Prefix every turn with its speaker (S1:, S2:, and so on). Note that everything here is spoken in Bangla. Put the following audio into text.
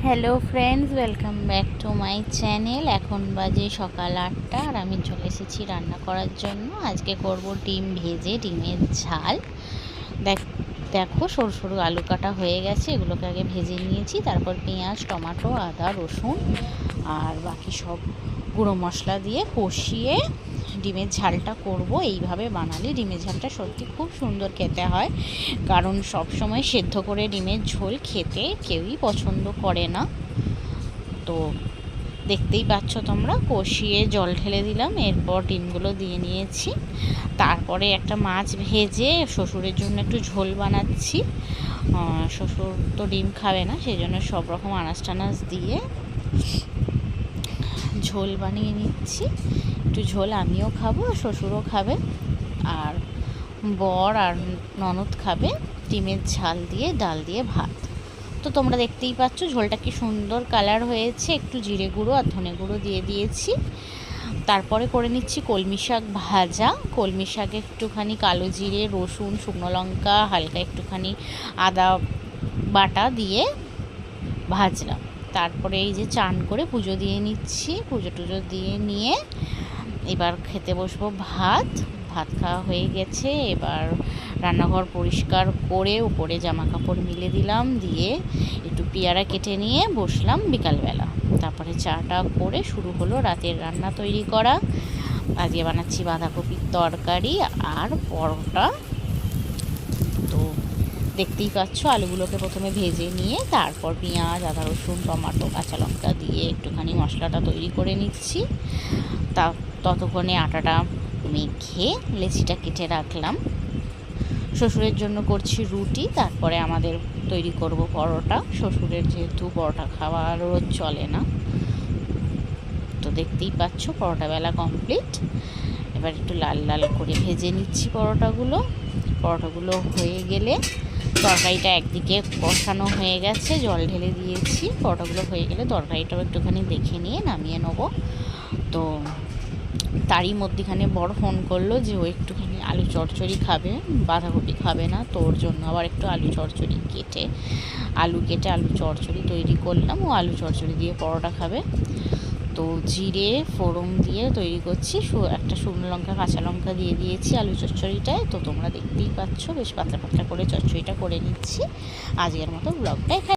S1: Hello friends, welcome back to my channel. এখন বাজে সকাল 8টা আর আমি চলে এসেছি রান্না করার জন্য। আজকে করব ডিম ভেজে, ডিমের ঝাল। দেখো সরু সরু আলু কাটা হয়ে গেছে, এগুলোকে আগে ভেজে নিয়েছি। তারপর পেঁয়াজ, টমেটো, আদা, রসুন আর বাকি সব গুঁড়ো মশলা দিয়ে কষিয়ে ডিমের ঝালটা করব। এইভাবে বানালে ডিমের ঝালটা সত্যি খুব সুন্দর খেতে হয়, কারণ সব সময় সেদ্ধ করে ডিমের ঝোল খেতে কেউই পছন্দ করে না। তো দেখতেই পাচ্ছ তোমরা, কষিয়ে জল ঢেলে দিলাম, এরপর ডিমগুলো দিয়ে নিয়েছি। তারপরে একটা মাছ ভেজে শ্বশুরের জন্য একটু ঝোল বানাচ্ছি। শ্বশুর তো ডিম খাবে না, সেই জন্য সব রকম আনাজ টানাজ দিয়ে ঝোল বানিয়ে নিচ্ছি। একটু ঝোল আমিও খাবো, শ্বশুরও খাবে, আর বর আর ননদ খাবে ডিমের ঝাল দিয়ে ডাল দিয়ে ভাত। তো তোমরা দেখতেই পাচ্ছ ঝোলটা কি সুন্দর কালার হয়েছে। একটু জিরে গুঁড়ো আর ধনে গুঁড়ো দিয়ে দিয়েছি। তারপরে করে নিচ্ছি কলমি শাক ভাজা। কলমি শাকে একটুখানি কালো জিরে, রসুন, শুকনো লঙ্কা, হালকা একটুখানি আদা বাটা দিয়ে ভাজলাম। তারপরে এই যে চান করে পুজো দিয়ে নিচ্ছি, পুজো টুজো দিয়ে নিয়ে এবার খেতে বসবো। ভাত খাওয়া হয়ে গেছে। এবার রান্নাঘর পরিষ্কার করে উপরে জামা কাপড় মিলে দিলাম, দিয়ে একটু পেয়ারা কেটে নিয়ে বসলাম বিকালবেলা। তারপরে চাটা করে শুরু হলো রাতের রান্না তৈরি করা। আজকে বানাচ্ছি বাঁধাকপির তরকারি আর পরোটা। তো দেখতেই পাচ্ছ আলুগুলোকে প্রথমে ভেজে নিয়ে তারপর পেঁয়াজ, আদা, রসুন, টমেটো, কাঁচা লঙ্কা দিয়ে একটুখানি মশলাটা তৈরি করে নিচ্ছি। ততক্ষণে আটাটা মেখে লেচিটা কেটে রাখলাম। শ্বশুরের জন্য করছি রুটি, তারপরে আমাদের তৈরি করব পরোটা। শ্বশুরের যেহেতু পরোটা খাওয়া রোজ চলে না, তো দেখতেই পাচ্ছ পরোটা বেলা কমপ্লিট। এবার একটু লাল লাল করে ভেজে নিচ্ছি পরোটাগুলো হয়ে গেলে তরকারিটা একদিকে কষানো হয়ে গেছে, জল ঢেলে দিয়েছি। পরোটাগুলো হয়ে গেলে তরকারিটাও একটুখানি দেখে নিয়ে নামিয়ে নেব। তো তারই মধ্যেখানে বড় ফোন করলো যে ও একটুখানি আলু চচ্চড়ি খাবে, বাঁধাকপি খাবে না। তো ওর জন্য আবার একটু আলু কেটে আলু চচ্চড়ি তৈরি করলাম। ও আলু চচ্চড়ি দিয়ে পরোটা খাবে। তো জিরে ফোড়ন দিয়ে তৈরি করছি, একটা শুকনো লঙ্কা, কাঁচা লঙ্কা দিয়ে দিয়েছি আলু চচ্চড়িটায়। তো তোমরা দেখতেই পাচ্ছ বেশ পাতলা পাতলা করে চচ্চড়িটা করে নিচ্ছি। আজকের মতো ব্লগটা এখানে।